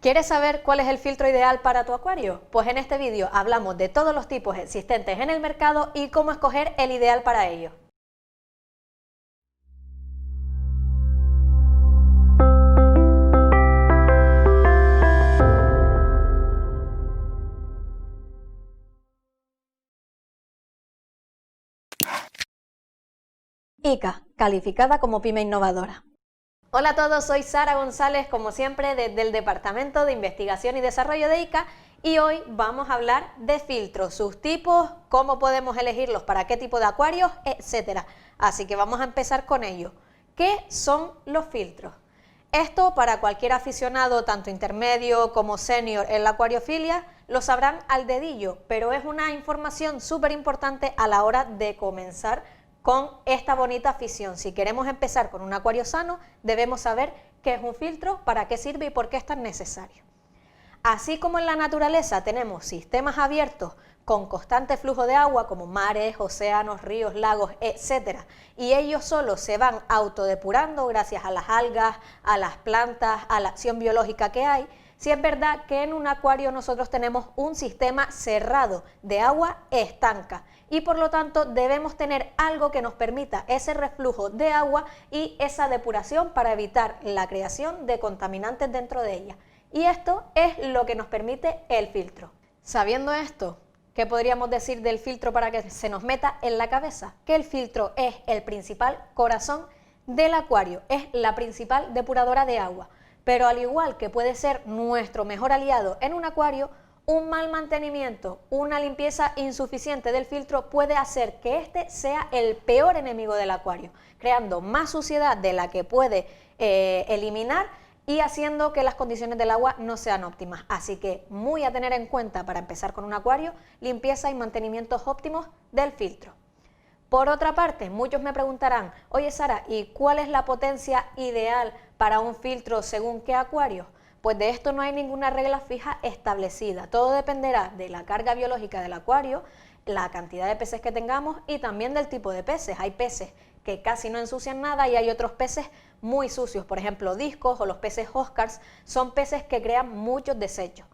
¿Quieres saber cuál es el filtro ideal para tu acuario? Pues en este vídeo hablamos de todos los tipos existentes en el mercado y cómo escoger el ideal para ello. ICA, calificada como pyme innovadora. Hola a todos, soy Sara González, como siempre desde el Departamento de Investigación y Desarrollo de ICA, y hoy vamos a hablar de filtros, sus tipos, cómo podemos elegirlos, para qué tipo de acuarios, etcétera. Así que vamos a empezar con ello. ¿Qué son los filtros? Esto para cualquier aficionado, tanto intermedio como senior en la acuariofilia, lo sabrán al dedillo, pero es una información súper importante a la hora de comenzar con esta bonita afición. Si queremos empezar con un acuario sano, debemos saber qué es un filtro, para qué sirve y por qué es tan necesario. Así como en la naturaleza tenemos sistemas abiertos con constante flujo de agua, como mares, océanos, ríos, lagos, etcétera, y ellos solos se van autodepurando gracias a las algas, a las plantas, a la acción biológica que hay, sí es verdad que en un acuario nosotros tenemos un sistema cerrado de agua estanca y por lo tanto debemos tener algo que nos permita ese reflujo de agua y esa depuración para evitar la creación de contaminantes dentro de ella. Y esto es lo que nos permite el filtro. Sabiendo esto, ¿qué podríamos decir del filtro para que se nos meta en la cabeza? Que el filtro es el principal corazón del acuario, es la principal depuradora de agua. Pero al igual que puede ser nuestro mejor aliado en un acuario, un mal mantenimiento, una limpieza insuficiente del filtro puede hacer que este sea el peor enemigo del acuario, creando más suciedad de la que puede eliminar y haciendo que las condiciones del agua no sean óptimas. Así que muy a tener en cuenta para empezar con un acuario, limpieza y mantenimientos óptimos del filtro. Por otra parte, muchos me preguntarán, oye Sara, ¿y cuál es la potencia ideal para un filtro según qué acuario? Pues de esto no hay ninguna regla fija establecida, todo dependerá de la carga biológica del acuario, la cantidad de peces que tengamos y también del tipo de peces. Hay peces que casi no ensucian nada y hay otros peces muy sucios, por ejemplo discos o los peces Oscars, son peces que crean muchos desechos.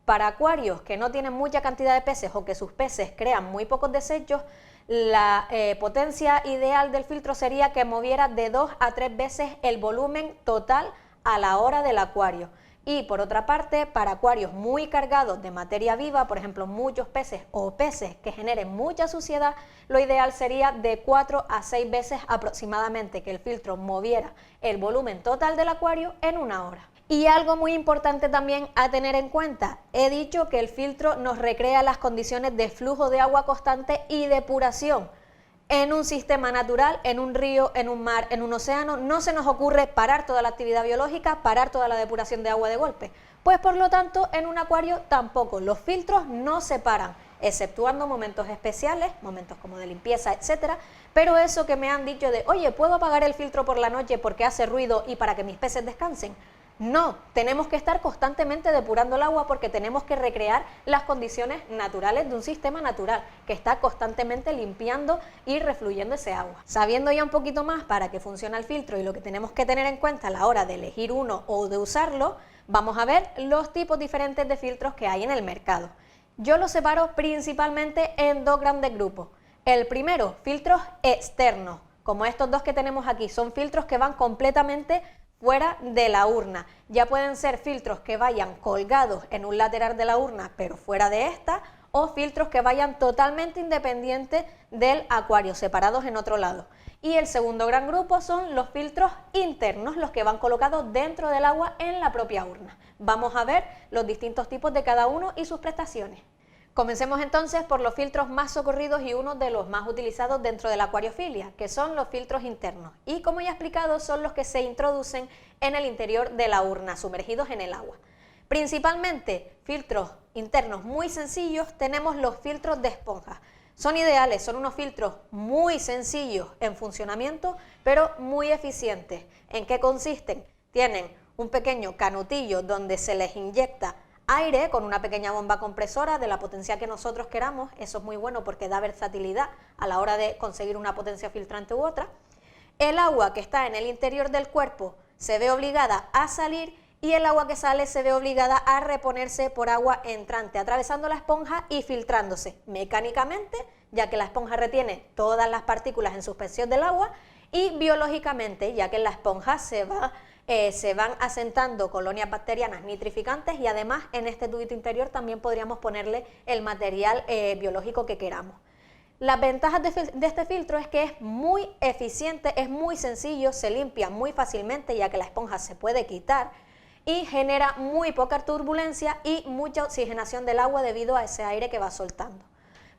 Para acuarios que no tienen mucha cantidad de peces o que sus peces crean muy pocos desechos, la potencia ideal del filtro sería que moviera de 2 a 3 veces el volumen total a la hora del acuario. Y por otra parte, para acuarios muy cargados de materia viva, por ejemplo muchos peces o peces que generen mucha suciedad, lo ideal sería de 4 a 6 veces aproximadamente que el filtro moviera el volumen total del acuario en una hora. Y algo muy importante también a tener en cuenta, he dicho que el filtro nos recrea las condiciones de flujo de agua constante y depuración. En un sistema natural, en un río, en un mar, en un océano, no se nos ocurre parar toda la actividad biológica, parar toda la depuración de agua de golpe. Pues por lo tanto, en un acuario tampoco, los filtros no se paran, exceptuando momentos especiales, momentos como de limpieza, etcétera. Pero eso que me han dicho de, oye, ¿puedo apagar el filtro por la noche porque hace ruido y para que mis peces descansen? No, tenemos que estar constantemente depurando el agua porque tenemos que recrear las condiciones naturales de un sistema natural que está constantemente limpiando y refluyendo ese agua. Sabiendo ya un poquito más para qué funciona el filtro y lo que tenemos que tener en cuenta a la hora de elegir uno o de usarlo, vamos a ver los tipos diferentes de filtros que hay en el mercado. Yo los separo principalmente en dos grandes grupos. El primero, filtros externos, como estos dos que tenemos aquí, son filtros que van completamente fuera de la urna. Ya pueden ser filtros que vayan colgados en un lateral de la urna pero fuera de esta, o filtros que vayan totalmente independientes del acuario, separados en otro lado. Y el segundo gran grupo son los filtros internos, los que van colocados dentro del agua en la propia urna. Vamos a ver los distintos tipos de cada uno y sus prestaciones. Comencemos entonces por los filtros más socorridos y uno de los más utilizados dentro de la acuariofilia, que son los filtros internos. Y como ya he explicado, son los que se introducen en el interior de la urna, sumergidos en el agua. Principalmente filtros internos muy sencillos, tenemos los filtros de esponja. Son ideales, son unos filtros muy sencillos en funcionamiento, pero muy eficientes. ¿En qué consisten? Tienen un pequeño canutillo donde se les inyecta aire con una pequeña bomba compresora de la potencia que nosotros queramos. Eso es muy bueno porque da versatilidad a la hora de conseguir una potencia filtrante u otra. El agua que está en el interior del cuerpo se ve obligada a salir y el agua que sale se ve obligada a reponerse por agua entrante, atravesando la esponja y filtrándose mecánicamente, ya que la esponja retiene todas las partículas en suspensión del agua, y biológicamente, ya que en la esponja se van asentando colonias bacterianas nitrificantes, y además en este tubito interior también podríamos ponerle el material biológico que queramos. Las ventajas de este filtro es que es muy eficiente, es muy sencillo, se limpia muy fácilmente ya que la esponja se puede quitar y genera muy poca turbulencia y mucha oxigenación del agua debido a ese aire que va soltando.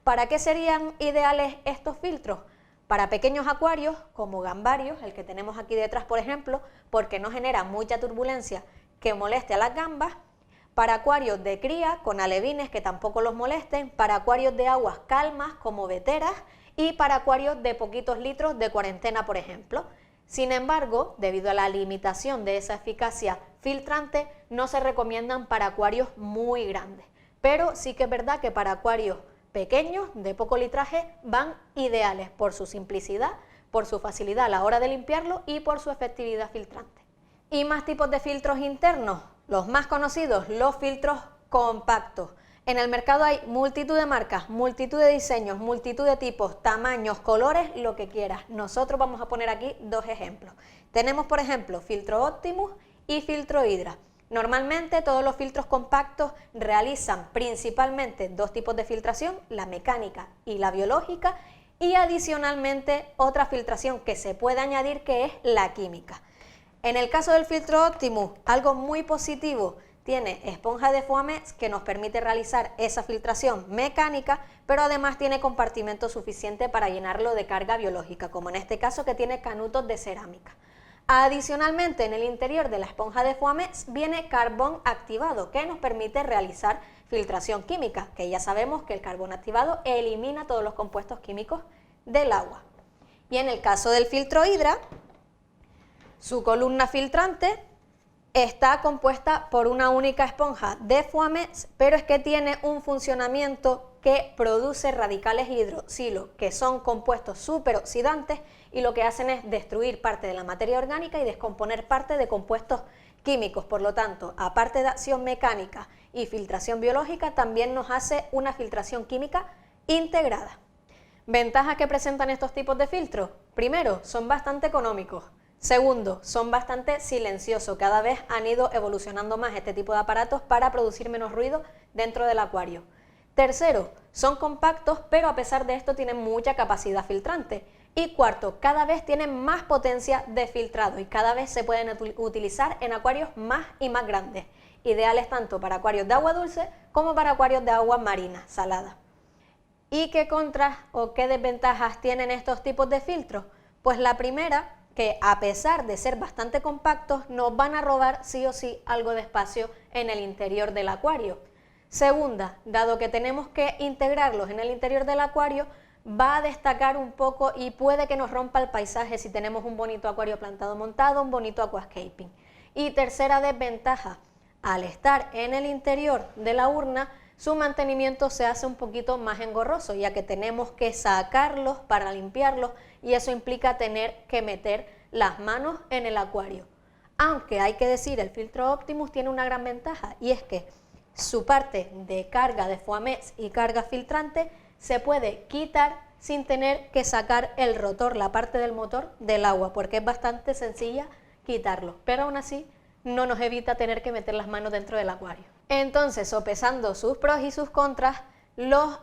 ¿Para qué serían ideales estos filtros? Para pequeños acuarios como gambarios, el que tenemos aquí detrás por ejemplo, porque no genera mucha turbulencia que moleste a las gambas. Para acuarios de cría con alevines que tampoco los molesten, para acuarios de aguas calmas como veteras y para acuarios de poquitos litros de cuarentena por ejemplo. Sin embargo, debido a la limitación de esa eficacia filtrante, no se recomiendan para acuarios muy grandes, pero sí que es verdad que para acuarios pequeños, de poco litraje, van ideales por su simplicidad, por su facilidad a la hora de limpiarlo y por su efectividad filtrante. Y más tipos de filtros internos, los más conocidos, los filtros compactos. En el mercado hay multitud de marcas, multitud de diseños, multitud de tipos, tamaños, colores, lo que quieras. Nosotros vamos a poner aquí dos ejemplos. Tenemos por ejemplo filtro Optimus y filtro Hydra. Normalmente todos los filtros compactos realizan principalmente dos tipos de filtración, la mecánica y la biológica, y adicionalmente otra filtración que se puede añadir que es la química. En el caso del filtro Optimus, algo muy positivo, tiene esponja de foamés que nos permite realizar esa filtración mecánica, pero además tiene compartimento suficiente para llenarlo de carga biológica, como en este caso que tiene canutos de cerámica. Adicionalmente, en el interior de la esponja de foamés viene carbón activado, que nos permite realizar filtración química, que ya sabemos que el carbón activado elimina todos los compuestos químicos del agua. Y en el caso del filtro Hydra, su columna filtrante está compuesta por una única esponja de foamés, pero es que tiene un funcionamiento que produce radicales hidroxilo, que son compuestos superoxidantes y lo que hacen es destruir parte de la materia orgánica y descomponer parte de compuestos químicos. Por lo tanto, aparte de acción mecánica y filtración biológica, también nos hace una filtración química integrada. ¿Ventajas que presentan estos tipos de filtros? Primero, son bastante económicos. Segundo, son bastante silenciosos, cada vez han ido evolucionando más este tipo de aparatos para producir menos ruido dentro del acuario. Tercero, son compactos, pero a pesar de esto tienen mucha capacidad filtrante. Y cuarto, cada vez tienen más potencia de filtrado y cada vez se pueden utilizar en acuarios más y más grandes, ideales tanto para acuarios de agua dulce como para acuarios de agua marina, salada. ¿Y qué contras o qué desventajas tienen estos tipos de filtros? Pues la primera, que a pesar de ser bastante compactos, nos van a robar sí o sí algo de espacio en el interior del acuario. Segunda, dado que tenemos que integrarlos en el interior del acuario, va a destacar un poco y puede que nos rompa el paisaje si tenemos un bonito acuario plantado montado, un bonito aquascaping. Y tercera desventaja, al estar en el interior de la urna, su mantenimiento se hace un poquito más engorroso, ya que tenemos que sacarlos para limpiarlos y eso implica tener que meter las manos en el acuario. Aunque hay que decir, el filtro Optimus tiene una gran ventaja y es que su parte de carga de foamés y carga filtrante se puede quitar sin tener que sacar el rotor, la parte del motor del agua, porque es bastante sencilla quitarlo, pero aún así no nos evita tener que meter las manos dentro del acuario. Entonces, sopesando sus pros y sus contras, los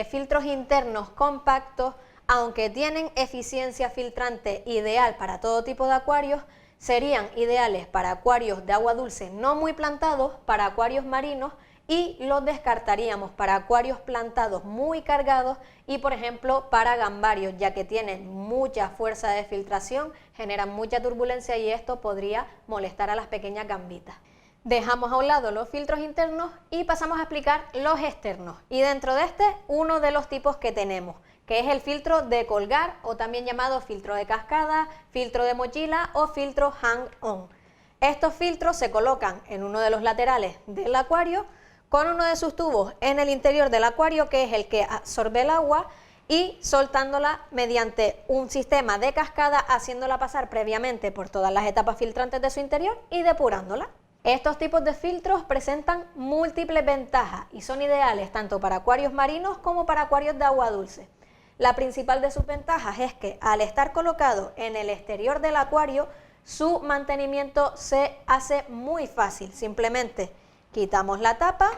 filtros internos compactos, aunque tienen eficiencia filtrante ideal para todo tipo de acuarios, serían ideales para acuarios de agua dulce no muy plantados, para acuarios marinos, y los descartaríamos para acuarios plantados muy cargados y por ejemplo para gambarios, ya que tienen mucha fuerza de filtración, generan mucha turbulencia y esto podría molestar a las pequeñas gambitas. Dejamos a un lado los filtros internos y pasamos a explicar los externos, y dentro de este uno de los tipos que tenemos, que es el filtro de colgar o también llamado filtro de cascada, filtro de mochila o filtro hang-on. Estos filtros se colocan en uno de los laterales del acuario con uno de sus tubos en el interior del acuario, que es el que absorbe el agua, y soltándola mediante un sistema de cascada, haciéndola pasar previamente por todas las etapas filtrantes de su interior y depurándola. Estos tipos de filtros presentan múltiples ventajas y son ideales tanto para acuarios marinos como para acuarios de agua dulce. La principal de sus ventajas es que al estar colocado en el exterior del acuario, su mantenimiento se hace muy fácil. Simplemente quitamos la tapa,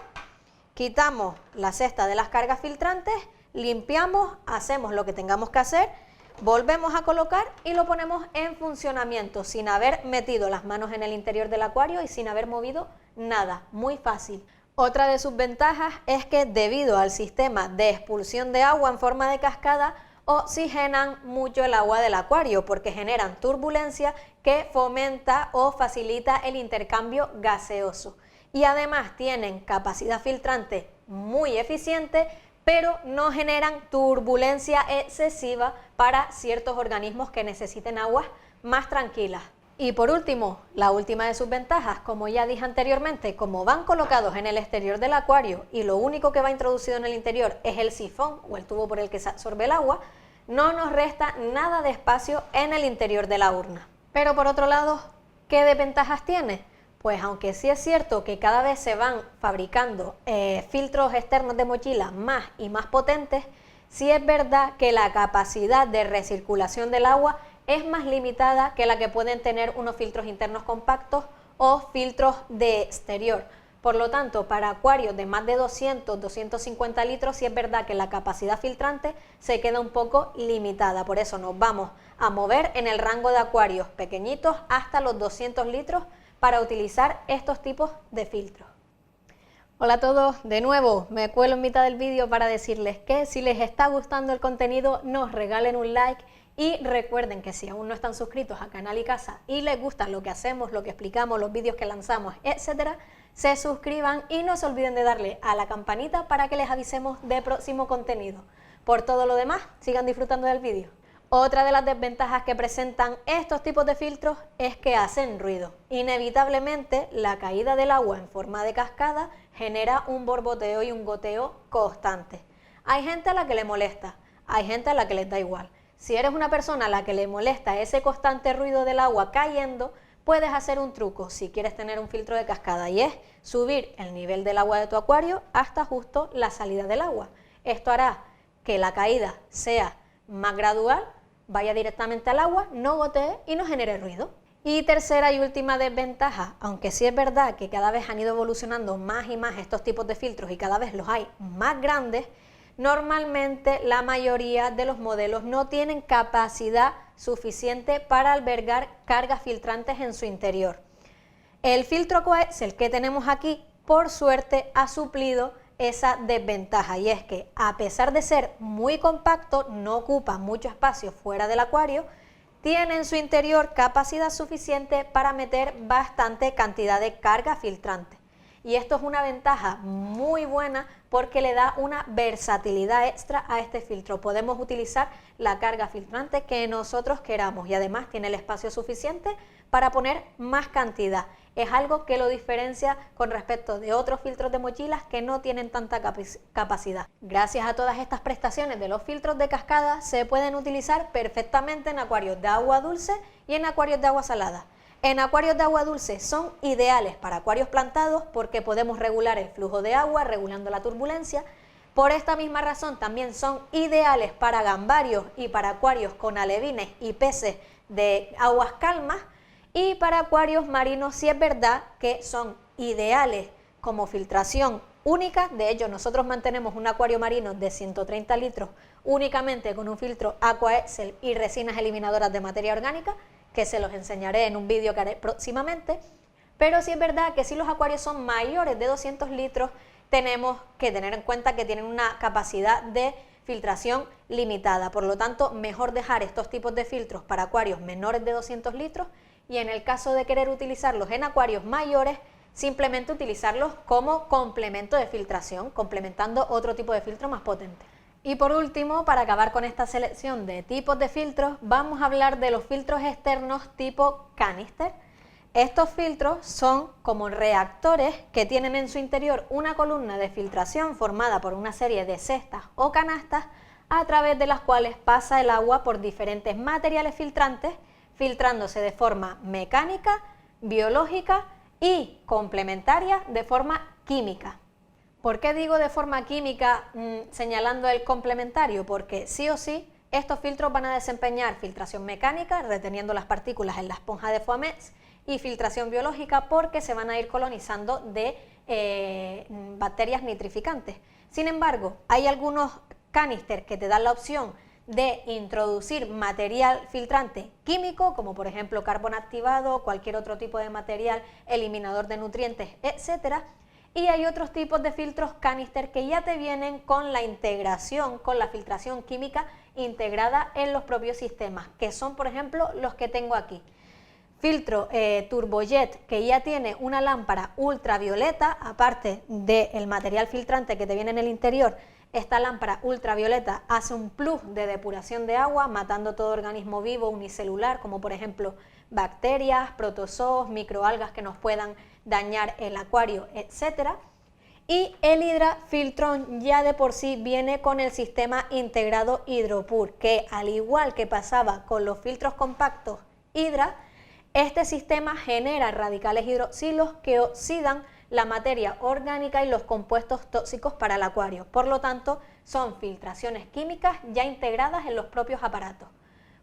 quitamos la cesta de las cargas filtrantes, limpiamos, hacemos lo que tengamos que hacer, volvemos a colocar y lo ponemos en funcionamiento sin haber metido las manos en el interior del acuario y sin haber movido nada. Muy fácil. Otra de sus ventajas es que debido al sistema de expulsión de agua en forma de cascada, oxigenan mucho el agua del acuario porque generan turbulencia que fomenta o facilita el intercambio gaseoso. Y además tienen capacidad filtrante muy eficiente, pero no generan turbulencia excesiva para ciertos organismos que necesiten aguas más tranquilas. Y por último, la última de sus ventajas, como ya dije anteriormente, como van colocados en el exterior del acuario y lo único que va introducido en el interior es el sifón o el tubo por el que se absorbe el agua, no nos resta nada de espacio en el interior de la urna. Pero por otro lado, ¿qué desventajas tiene? Pues aunque sí es cierto que cada vez se van fabricando filtros externos de mochila más y más potentes, sí es verdad que la capacidad de recirculación del agua es más limitada que la que pueden tener unos filtros internos compactos o filtros de exterior. Por lo tanto, para acuarios de más de 200-250 litros, sí es verdad que la capacidad filtrante se queda un poco limitada. Por eso nos vamos a mover en el rango de acuarios pequeñitos hasta los 200 litros para utilizar estos tipos de filtros. Hola a todos, de nuevo me cuelo en mitad del vídeo para decirles que si les está gustando el contenido nos regalen un like y recuerden que si aún no están suscritos a Canal y Casa y les gusta lo que hacemos, lo que explicamos, los vídeos que lanzamos, etcétera, se suscriban y no se olviden de darle a la campanita para que les avisemos de próximo contenido. Por todo lo demás, sigan disfrutando del vídeo. Otra de las desventajas que presentan estos tipos de filtros es que hacen ruido. Inevitablemente, la caída del agua en forma de cascada genera un borboteo y un goteo constante. Hay gente a la que le molesta, hay gente a la que les da igual. Si eres una persona a la que le molesta ese constante ruido del agua cayendo, puedes hacer un truco si quieres tener un filtro de cascada y es subir el nivel del agua de tu acuario hasta justo la salida del agua. Esto hará que la caída sea más gradual, vaya directamente al agua, no gotee y no genere ruido. Y tercera y última desventaja, aunque sí es verdad que cada vez han ido evolucionando más y más estos tipos de filtros y cada vez los hay más grandes, normalmente la mayoría de los modelos no tienen capacidad suficiente para albergar cargas filtrantes en su interior. El filtro AquaExcel que tenemos aquí, por suerte, ha suplido esa desventaja y es que a pesar de ser muy compacto, no ocupa mucho espacio fuera del acuario, tiene en su interior capacidad suficiente para meter bastante cantidad de carga filtrante. Y esto es una ventaja muy buena porque le da una versatilidad extra a este filtro. Podemos utilizar la carga filtrante que nosotros queramos y además tiene el espacio suficiente para poner más cantidad. Es algo que lo diferencia con respecto de otros filtros de mochilas que no tienen tanta capacidad. Gracias a todas estas prestaciones de los filtros de cascada se pueden utilizar perfectamente en acuarios de agua dulce y en acuarios de agua salada. En acuarios de agua dulce son ideales para acuarios plantados porque podemos regular el flujo de agua regulando la turbulencia. Por esta misma razón también son ideales para gambarios y para acuarios con alevines y peces de aguas calmas. Y para acuarios marinos sí es verdad que son ideales como filtración única. De hecho, nosotros mantenemos un acuario marino de 130 litros únicamente con un filtro AquaExcel y resinas eliminadoras de materia orgánica, que se los enseñaré en un vídeo que haré próximamente. Pero sí es verdad que si los acuarios son mayores de 200 litros, tenemos que tener en cuenta que tienen una capacidad de filtración limitada. Por lo tanto, mejor dejar estos tipos de filtros para acuarios menores de 200 litros y en el caso de querer utilizarlos en acuarios mayores, simplemente utilizarlos como complemento de filtración, complementando otro tipo de filtro más potente. Y por último, para acabar con esta selección de tipos de filtros, vamos a hablar de los filtros externos tipo canister. Estos filtros son como reactores que tienen en su interior una columna de filtración formada por una serie de cestas o canastas a través de las cuales pasa el agua por diferentes materiales filtrantes, filtrándose de forma mecánica, biológica y complementaria de forma química. ¿Por qué digo de forma química señalando el complementario? Porque sí o sí estos filtros van a desempeñar filtración mecánica, reteniendo las partículas en la esponja de foamets, y filtración biológica porque se van a ir colonizando de bacterias nitrificantes. Sin embargo, hay algunos canister que te dan la opción de introducir material filtrante químico, como por ejemplo carbón activado, cualquier otro tipo de material eliminador de nutrientes, etcétera. Y hay otros tipos de filtros canister que ya te vienen con la integración, con la filtración química integrada en los propios sistemas, que son por ejemplo los que tengo aquí. Filtro Turbojet, que ya tiene una lámpara ultravioleta, aparte del material filtrante que te viene en el interior. Esta lámpara ultravioleta hace un plus de depuración de agua, matando todo organismo vivo unicelular, como por ejemplo bacterias, protozoos, microalgas que nos puedan dañar el acuario, etcétera. Y el Hydra Filtron ya de por sí viene con el sistema integrado HydroPur, que al igual que pasaba con los filtros compactos Hydra, este sistema genera radicales hidroxilos que oxidan la materia orgánica y los compuestos tóxicos para el acuario. Por lo tanto, son filtraciones químicas ya integradas en los propios aparatos.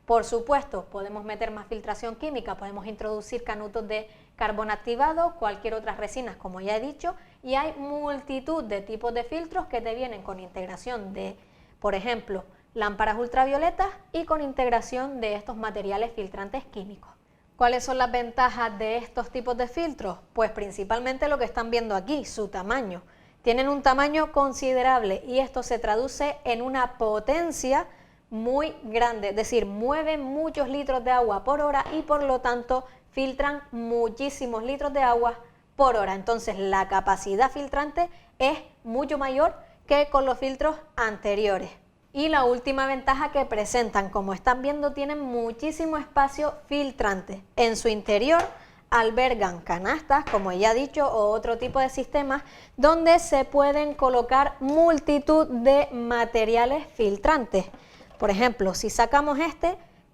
Por supuesto, podemos meter más filtración química, podemos introducir canutos de carbón activado, cualquier otra resinas, como ya he dicho, y hay multitud de tipos de filtros que te vienen con integración de, por ejemplo, lámparas ultravioletas y con integración de estos materiales filtrantes químicos. ¿Cuáles son las ventajas de estos tipos de filtros? Pues principalmente lo que están viendo aquí, su tamaño. Tienen un tamaño considerable y esto se traduce en una potencia muy grande, es decir, mueven muchos litros de agua por hora y por lo tanto filtran muchísimos litros de agua por hora. Entonces la capacidad filtrante es mucho mayor que con los filtros anteriores. Y la última ventaja que presentan, como están viendo, tienen muchísimo espacio filtrante. En su interior albergan canastas, como ya he dicho, o otro tipo de sistemas donde se pueden colocar multitud de materiales filtrantes. Por ejemplo, si sacamos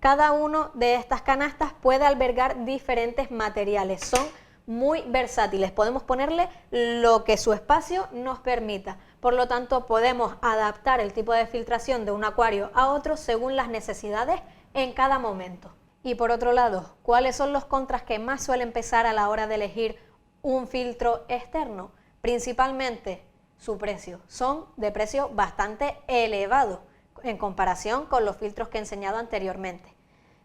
cada uno de estas canastas puede albergar diferentes materiales. Son muy versátiles, podemos ponerle lo que su espacio nos permita. Por lo tanto, podemos adaptar el tipo de filtración de un acuario a otro según las necesidades en cada momento. Y por otro lado, ¿cuáles son los contras que más suelen pesar a la hora de elegir un filtro externo? Principalmente su precio. Son de precio bastante elevado en comparación con los filtros que he enseñado anteriormente.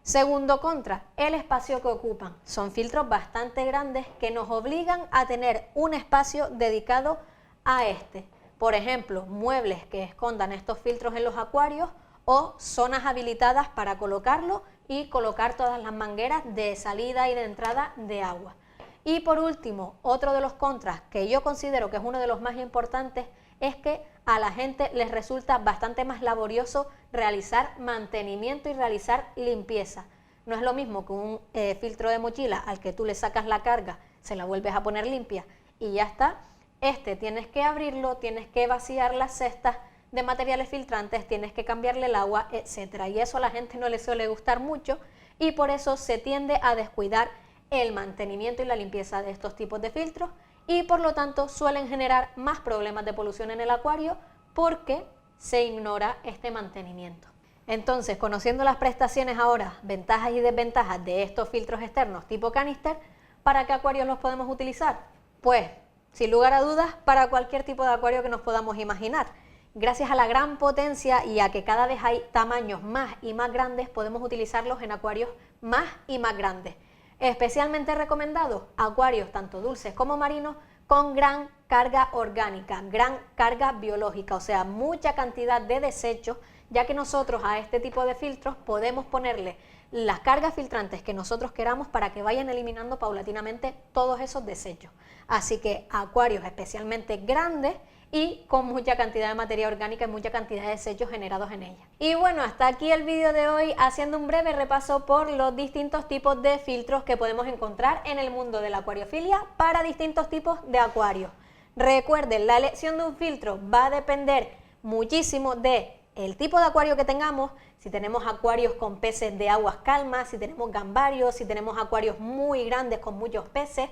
Segundo contra, el espacio que ocupan. Son filtros bastante grandes que nos obligan a tener un espacio dedicado a este. Por ejemplo, muebles que escondan estos filtros en los acuarios o zonas habilitadas para colocarlo y colocar todas las mangueras de salida y de entrada de agua. Y por último, otro de los contras que yo considero que es uno de los más importantes es que a la gente les resulta bastante más laborioso realizar mantenimiento y realizar limpieza. No es lo mismo que un filtro de mochila al que tú le sacas la carga, se la vuelves a poner limpia y ya está. Tienes que abrirlo, tienes que vaciar las cestas de materiales filtrantes, tienes que cambiarle el agua, etcétera. Y eso a la gente no le suele gustar mucho y por eso se tiende a descuidar el mantenimiento y la limpieza de estos tipos de filtros y por lo tanto suelen generar más problemas de polución en el acuario porque se ignora este mantenimiento. Entonces, conociendo las prestaciones ahora, ventajas y desventajas de estos filtros externos tipo canister, ¿para qué acuarios los podemos utilizar? Pues, sin lugar a dudas, para cualquier tipo de acuario que nos podamos imaginar. Gracias a la gran potencia y a que cada vez hay tamaños más y más grandes, podemos utilizarlos en acuarios más y más grandes. Especialmente recomendados acuarios tanto dulces como marinos con gran carga orgánica, gran carga biológica, o sea, mucha cantidad de desechos, ya que nosotros a este tipo de filtros podemos ponerle las cargas filtrantes que nosotros queramos para que vayan eliminando paulatinamente todos esos desechos. Así que acuarios especialmente grandes y con mucha cantidad de materia orgánica y mucha cantidad de desechos generados en ella. Y bueno, hasta aquí el vídeo de hoy haciendo un breve repaso por los distintos tipos de filtros que podemos encontrar en el mundo de la acuariofilia para distintos tipos de acuarios. Recuerden, la elección de un filtro va a depender muchísimo de el tipo de acuario que tengamos, si tenemos acuarios con peces de aguas calmas, si tenemos gambarios, si tenemos acuarios muy grandes con muchos peces,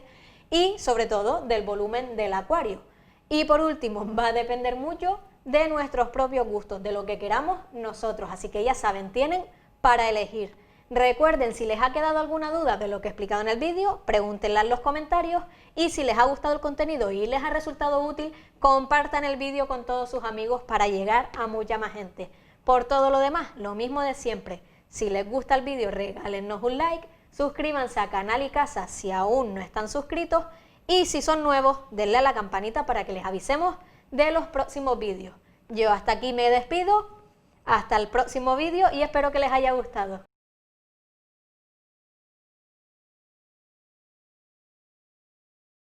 y sobre todo del volumen del acuario. Y por último, va a depender mucho de nuestros propios gustos, de lo que queramos nosotros, así que ya saben, tienen para elegir. Recuerden, si les ha quedado alguna duda de lo que he explicado en el vídeo, pregúntenla en los comentarios y si les ha gustado el contenido y les ha resultado útil, compartan el vídeo con todos sus amigos para llegar a mucha más gente. Por todo lo demás, lo mismo de siempre. Si les gusta el vídeo, regálennos un like, suscríbanse a Canal y Casa si aún no están suscritos y si son nuevos, denle a la campanita para que les avisemos de los próximos vídeos. Yo hasta aquí me despido, hasta el próximo vídeo y espero que les haya gustado.